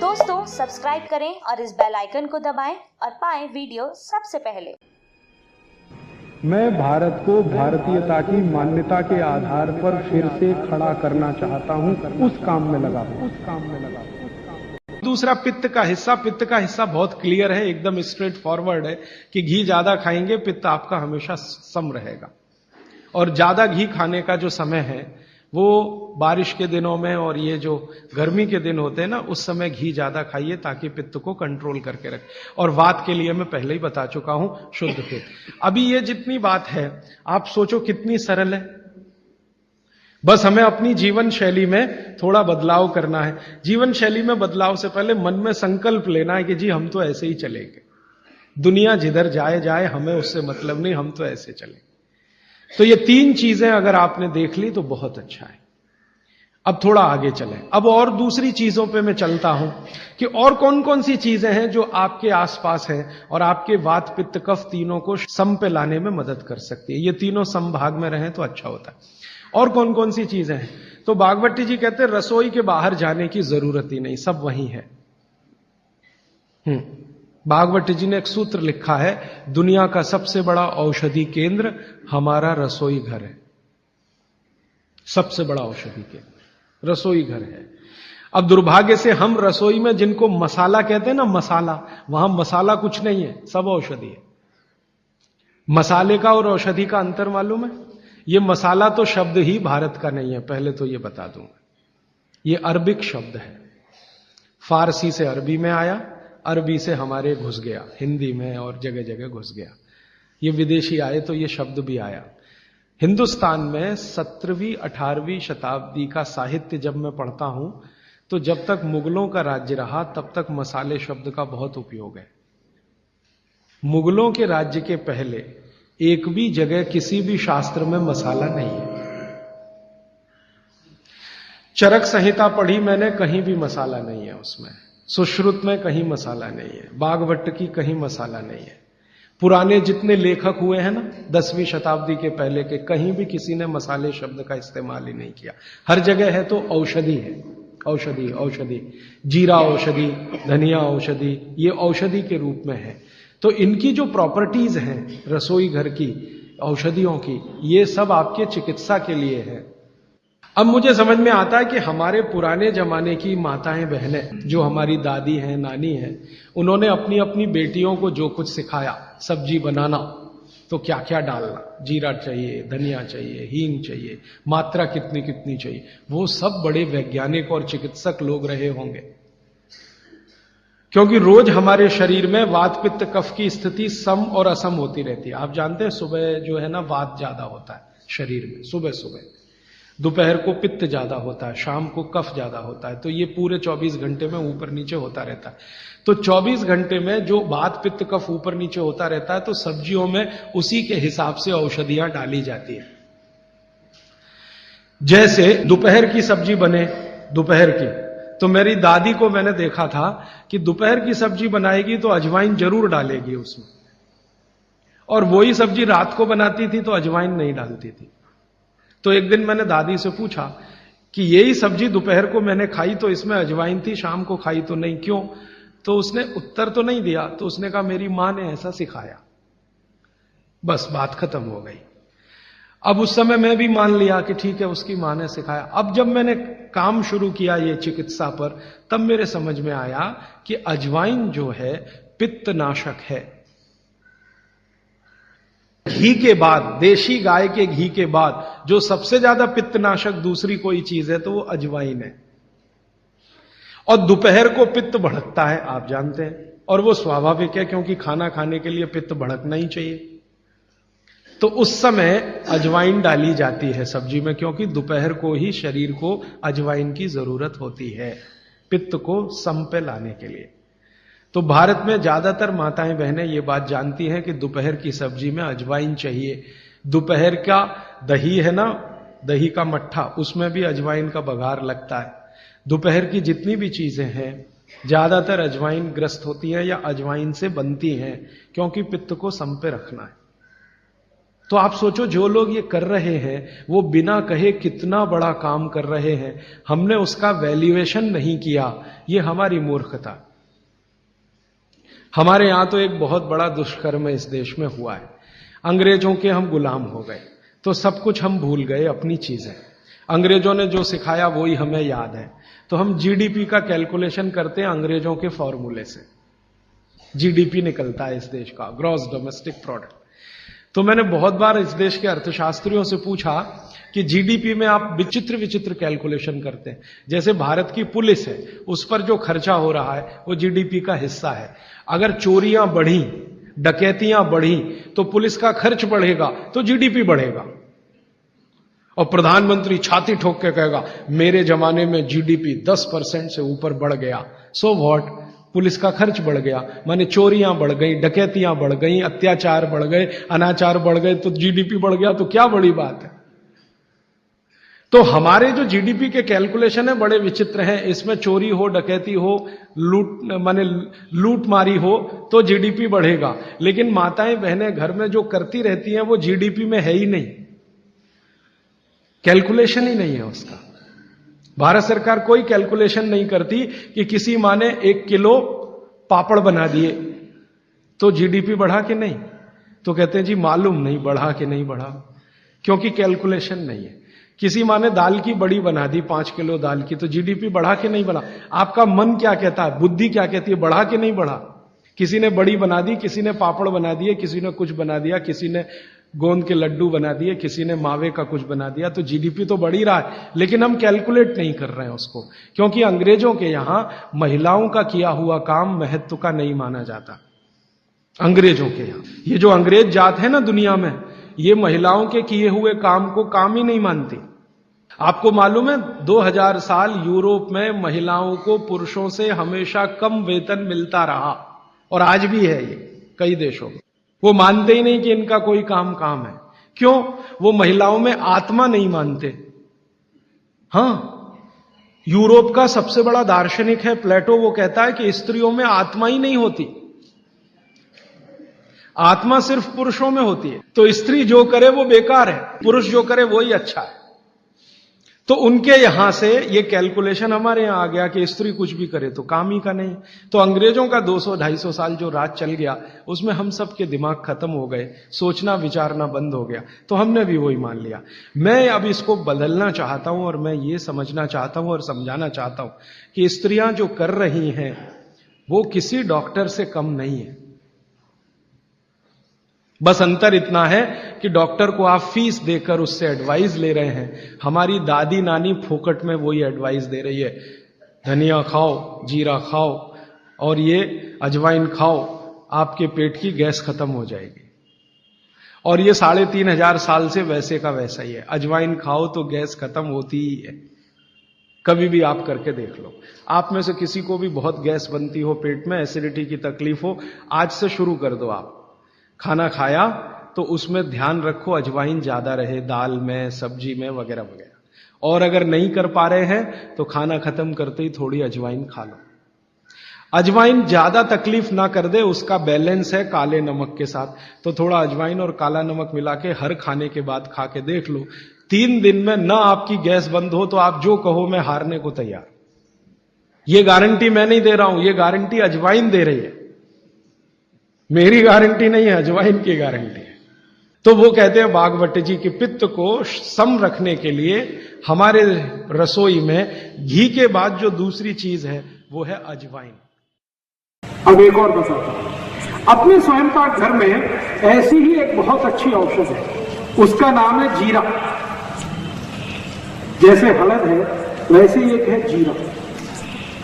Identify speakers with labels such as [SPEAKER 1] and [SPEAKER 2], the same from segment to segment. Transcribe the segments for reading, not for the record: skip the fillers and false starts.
[SPEAKER 1] दोस्तों सब्सक्राइब करें और इस बेल आइकन को दबाएं और पाएं वीडियो सबसे पहले।
[SPEAKER 2] मैं भारत को भारतीयता की मान्यता के आधार पर फिर से खड़ा करना चाहता हूं, उस काम में लगा हूं।
[SPEAKER 3] दूसरा पित्त का हिस्सा बहुत क्लियर है, एकदम स्ट्रेट फॉरवर्ड है कि घी ज्यादा खाएंगे पित्त आपका हमेशा सम रहेगा। और ज्यादा घी खाने का जो समय है वो बारिश के दिनों में और ये जो गर्मी के दिन होते हैं ना, उस समय घी ज्यादा खाइए ताकि पित्त को कंट्रोल करके रखे। और वात के लिए मैं पहले ही बता चुका हूं, शुद्ध पित्त। अभी ये जितनी बात है आप सोचो कितनी सरल है, बस हमें अपनी जीवन शैली में थोड़ा बदलाव करना है। जीवन शैली में बदलाव से पहले मन में संकल्प लेना है कि जी हम तो ऐसे ही चलेंगे, दुनिया जिधर जाए जाए हमें उससे मतलब नहीं, हम तो ऐसे चलेंगे। तो ये तीन चीजें अगर आपने देख ली तो बहुत अच्छा है। अब थोड़ा आगे चलें, अब और दूसरी चीजों पे मैं चलता हूं कि और कौन कौन सी चीजें हैं जो आपके आसपास हैं और आपके वात पित्त कफ तीनों को सम पे लाने में मदद कर सकती है। ये तीनों समभाग में रहें तो अच्छा होता है। और कौन कौन सी चीजें हैं? तो भागवती जी कहते हैं रसोई के बाहर जाने की जरूरत ही नहीं, सब वहीं है। भागवती जी ने एक सूत्र लिखा है, दुनिया का सबसे बड़ा औषधि केंद्र हमारा रसोई घर है। सबसे बड़ा औषधि केंद्र रसोई घर है। अब दुर्भाग्य से हम रसोई में जिनको मसाला कहते हैं ना, मसाला, वहां मसाला कुछ नहीं है, सब औषधि है। मसाले का और औषधि का अंतर मालूम है? ये मसाला तो शब्द ही भारत का नहीं है, पहले तो ये बता दूंगा। ये अरबिक शब्द है, फारसी से अरबी में आया, अरबी से हमारे घुस गया, हिंदी में और जगह जगह घुस गया। ये विदेशी आए तो ये शब्द भी आया। हिंदुस्तान में 17वीं 18वीं शताब्दी का साहित्य जब मैं पढ़ता हूं तो जब तक मुगलों का राज्य रहा तब तक मसाले शब्द का बहुत उपयोग है। मुगलों के राज्य के पहले एक भी जगह किसी भी शास्त्र में मसाला नहीं है। चरक संहिता पढ़ी मैंने, कहीं भी मसाला नहीं है उसमें। सुश्रुत में कहीं मसाला नहीं है, बागवट की कहीं मसाला नहीं है। पुराने जितने लेखक हुए हैं ना 10वीं शताब्दी के पहले के, कहीं भी किसी ने मसाले शब्द का इस्तेमाल ही नहीं किया। हर जगह है तो औषधि है, औषधि औषधि, जीरा औषधि, धनिया औषधि, ये औषधि के रूप में है। तो इनकी जो प्रॉपर्टीज हैं रसोई घर की औषधियों की, ये सब आपके चिकित्सा के लिए है। अब मुझे समझ में आता है कि हमारे पुराने जमाने की माताएं बहनें, जो हमारी दादी हैं, नानी हैं, उन्होंने अपनी अपनी बेटियों को जो कुछ सिखाया, सब्जी बनाना तो क्या क्या डालना, जीरा चाहिए, धनिया चाहिए, हींग चाहिए, मात्रा कितनी कितनी चाहिए, वो सब बड़े वैज्ञानिक और चिकित्सक लोग रहे होंगे। क्योंकि रोज हमारे शरीर में वात पित्त कफ की स्थिति सम और असम होती रहती है। आप जानते हैं सुबह जो है ना वात ज्यादा होता है शरीर में, सुबह सुबह। दोपहर को पित्त ज्यादा होता है, शाम को कफ ज्यादा होता है। तो ये पूरे 24 घंटे में ऊपर नीचे होता रहता है। तो 24 घंटे में जो वात पित्त कफ ऊपर नीचे होता रहता है, तो सब्जियों में उसी के हिसाब से औषधियां डाली जाती है। जैसे दोपहर की सब्जी बने, दोपहर की, तो मेरी दादी को मैंने देखा था कि दोपहर की सब्जी बनाएगी तो अजवाइन जरूर डालेगी उसमें, और वही सब्जी रात को बनाती थी तो अजवाइन नहीं डालती थी। तो एक दिन मैंने दादी से पूछा कि यही सब्जी दोपहर को मैंने खाई तो इसमें अजवाइन थी, शाम को खाई तो नहीं, क्यों? तो उसने उत्तर तो नहीं दिया। तो उसने कहा मेरी मां ने ऐसा सिखाया। बस बात खत्म हो गई। अब उस समय मैं भी मान लिया कि ठीक है, उसकी मां ने सिखाया। अब जब मैंने काम शुरू किया ये चिकित्सा पर, तब मेरे समझ में आया कि अजवाइन जो है पित्तनाशक है। घी के बाद, देशी गाय के घी के बाद जो सबसे ज्यादा पित्तनाशक दूसरी कोई चीज है तो वो अजवाइन है। और दोपहर को पित्त भड़कता है, आप जानते हैं, और वो स्वाभाविक है क्योंकि खाना खाने के लिए पित्त भड़कना ही चाहिए। तो उस समय अजवाइन डाली जाती है सब्जी में, क्योंकि दोपहर को ही शरीर को अजवाइन की जरूरत होती है पित्त को सम पे लाने के लिए। तो भारत में ज्यादातर माताएं बहनें ये बात जानती हैं कि दोपहर की सब्जी में अजवाइन चाहिए। दोपहर का दही है ना, दही का मट्ठा, उसमें भी अजवाइन का बघार लगता है। दोपहर की जितनी भी चीजें हैं ज्यादातर अजवाइन ग्रस्त होती हैं या अजवाइन से बनती हैं, क्योंकि पित्त को सम पे रखना है। तो आप सोचो जो लोग ये कर रहे हैं वो बिना कहे कितना बड़ा काम कर रहे हैं, हमने उसका वैल्यूएशन नहीं किया, ये हमारी मूर्खता। हमारे यहां तो एक बहुत बड़ा दुष्कर्म इस देश में हुआ है। अंग्रेजों के हम गुलाम हो गए तो सब कुछ हम भूल गए, अपनी चीजें। अंग्रेजों ने जो सिखाया वही हमें याद है। तो हम जीडीपी का कैलकुलेशन करते हैं अंग्रेजों के फॉर्मूले से। जीडीपी निकलता है इस देश का, ग्रॉस डोमेस्टिक प्रोडक्ट। तो मैंने बहुत बार इस देश के अर्थशास्त्रियों से पूछा कि जीडीपी में आप विचित्र विचित्र कैलकुलेशन करते हैं। जैसे भारत की पुलिस है, उस पर जो खर्चा हो रहा है वो जीडीपी का हिस्सा है। अगर चोरियां बढ़ी, डकैतियां बढ़ी तो पुलिस का खर्च बढ़ेगा तो जीडीपी बढ़ेगा। और प्रधानमंत्री छाती ठोक के कहेगा मेरे जमाने में जीडीपी 10% से ऊपर बढ़ गया। सो व्हाट, पुलिस का खर्च बढ़ गया, माने चोरियां बढ़ गई, डकैतियां बढ़ गई, अत्याचार बढ़ गए, अनाचार बढ़ गए तो जीडीपी बढ़ गया, तो क्या बड़ी बात है। तो हमारे जो जीडीपी के कैलकुलेशन है बड़े विचित्र हैं। इसमें चोरी हो, डकैती हो, लूट मारी हो तो जीडीपी बढ़ेगा, लेकिन माताएं बहनें घर में जो करती रहती हैं वो जीडीपी में है ही नहीं, कैलकुलेशन ही नहीं है उसका। भारत सरकार कोई कैलकुलेशन नहीं करती कि किसी माँ ने 1 किलो पापड़ बना दिए तो जीडीपी बढ़ा कि नहीं, तो कहते हैं जी मालूम नहीं बढ़ा कि नहीं बढ़ा, क्योंकि कैलकुलेशन नहीं है। किसी माँ ने दाल की बड़ी बना दी 5 किलो दाल की, तो जीडीपी बढ़ा कि नहीं बढ़ा। आपका मन क्या कहता है, बुद्धि क्या कहती है, बढ़ा कि नहीं बढ़ा। किसी ने बड़ी बना दी, किसी ने पापड़ बना दिए, किसी ने कुछ बना दिया, किसी ने गोंद के लड्डू बना दिए, किसी ने मावे का कुछ बना दिया, तो जीडीपी तो बढ़ ही रहा है, लेकिन हम कैलकुलेट नहीं कर रहे हैं उसको, क्योंकि अंग्रेजों के यहां महिलाओं का किया हुआ काम महत्व का नहीं माना जाता। अंग्रेजों के यहां ये जो अंग्रेज जात है ना दुनिया में, ये महिलाओं के किए हुए काम को काम ही नहीं मानती। आपको मालूम है 2000 साल यूरोप में महिलाओं को पुरुषों से हमेशा कम वेतन मिलता रहा, और आज भी है ये कई देशों में। वो मानते ही नहीं कि इनका कोई काम है। क्यों? वो महिलाओं में आत्मा नहीं मानते। हां, यूरोप का सबसे बड़ा दार्शनिक है प्लेटो, वो कहता है कि स्त्रियों में आत्मा ही नहीं होती, आत्मा सिर्फ पुरुषों में होती है। तो स्त्री जो करे वो बेकार है, पुरुष जो करे वो ही अच्छा है। तो उनके यहां से ये कैलकुलेशन हमारे यहां आ गया कि स्त्री कुछ भी करे तो काम ही का नहीं। तो अंग्रेजों का 200-250 साल जो राज चल गया उसमें हम सब के दिमाग खत्म हो गए, सोचना विचारना बंद हो गया, तो हमने भी वही मान लिया। मैं अब इसको बदलना चाहता हूं और मैं ये समझना चाहता हूं और समझाना चाहता हूं कि स्त्रियां जो कर रही हैं वो किसी डॉक्टर से कम नहीं है। बस अंतर इतना है कि डॉक्टर को आप फीस देकर उससे एडवाइस ले रहे हैं, हमारी दादी नानी फोकट में वही एडवाइस दे रही है, धनिया खाओ, जीरा खाओ और ये अजवाइन खाओ, आपके पेट की गैस खत्म हो जाएगी। और ये 3500 साल से वैसे का वैसा ही है, अजवाइन खाओ तो गैस खत्म होती ही है। कभी भी आप करके देख लो। आप में से किसी को भी बहुत गैस बनती हो, पेट में एसिडिटी की तकलीफ हो, आज से शुरू कर दो। आप खाना खाया तो उसमें ध्यान रखो अजवाइन ज्यादा रहे, दाल में, सब्जी में, वगैरह वगैरह। और अगर नहीं कर पा रहे हैं तो खाना खत्म करते ही थोड़ी अजवाइन खा लो। अजवाइन ज्यादा तकलीफ ना कर दे, उसका बैलेंस है काले नमक के साथ, तो थोड़ा अजवाइन और काला नमक मिला के हर खाने के बाद खा के देख लो। 3 दिन में ना आपकी गैस बंद हो तो आप जो कहो मैं हारने को तैयार। ये गारंटी मैं नहीं दे रहा हूं, ये गारंटी अजवाइन दे रही है, मेरी गारंटी नहीं है, अजवाइन की गारंटी है। तो वो कहते हैं बागवट जी कि पित्त को सम रखने के लिए हमारे रसोई में घी के बाद जो दूसरी चीज है वो है अजवाइन।
[SPEAKER 2] अब एक और बताता हूं, अपने स्वयं पाक घर में ऐसी ही एक बहुत अच्छी औषध है, उसका नाम है जीरा। जैसे हलद है वैसे ही एक है जीरा।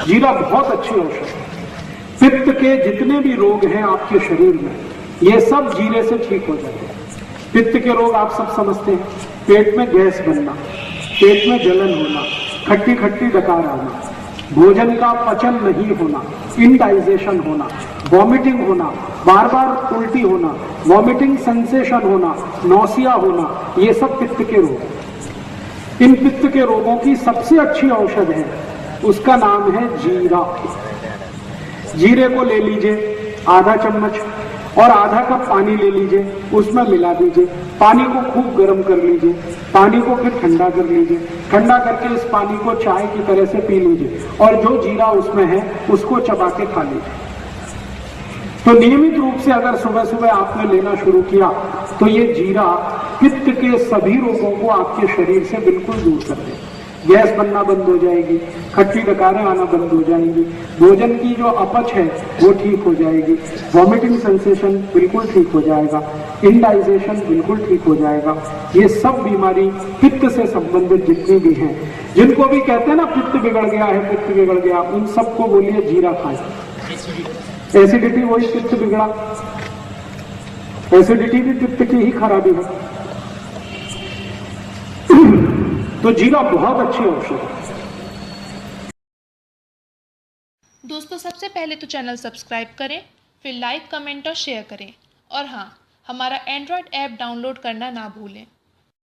[SPEAKER 2] जीरा बहुत अच्छी औषध है। पित्त के जितने भी रोग हैं आपके शरीर में, ये सब जीरे से ठीक हो जाते हैं। पित्त के रोग आप सब समझते हैं, पेट में गैस बनना, पेट में जलन होना, खट्टी खट्टी डकार आना, भोजन का पचन नहीं होना, इंडाइजेशन होना, वॉमिटिंग होना, बार बार उल्टी होना, वॉमिटिंग सेंसेशन होना, नौसिया होना, ये सब पित्त के रोग हैं। इन पित्त के रोगों की सबसे अच्छी औषध है, उसका नाम है जीरा। जीरे को ले लीजिए आधा चम्मच, और आधा कप पानी ले लीजिए, उसमें मिला दीजिए। पानी को खूब गर्म कर लीजिए, पानी को फिर ठंडा कर लीजिए। ठंडा करके इस पानी को चाय की तरह से पी लीजिए और जो जीरा उसमें है उसको चबा के खा लीजिए। तो नियमित रूप से अगर सुबह सुबह आपने लेना शुरू किया तो ये जीरा पित्त के सभी रोगों को आपके शरीर से बिल्कुल दूर कर देगा। गैस बनना बंद हो जाएगी, खट्टी डकारें आना बंद हो जाएंगी, भोजन की जो अपच है वो ठीक हो जाएगी, वॉमिटिंग सेंसेशन बिल्कुल ठीक हो जाएगा, इंडाइजेशन बिल्कुल ठीक हो जाएगा। ये सब बीमारी पित्त से संबंधित जितनी भी हैं, जिनको भी कहते हैं ना पित्त बिगड़ गया है, पित्त बिगड़ गया, उन सबको बोलिए जीरा खाएं। एसिडिटी वही पित्त बिगड़ा, एसिडिटी भी पित्त की ही खराबी है। तो जीरा बहुत अच्छी औषध है।
[SPEAKER 4] दोस्तों सबसे पहले तो चैनल सब्सक्राइब करें, फिर लाइक, कमेंट और शेयर करें। और हाँ, हमारा एंड्रॉयड ऐप डाउनलोड करना ना भूलें।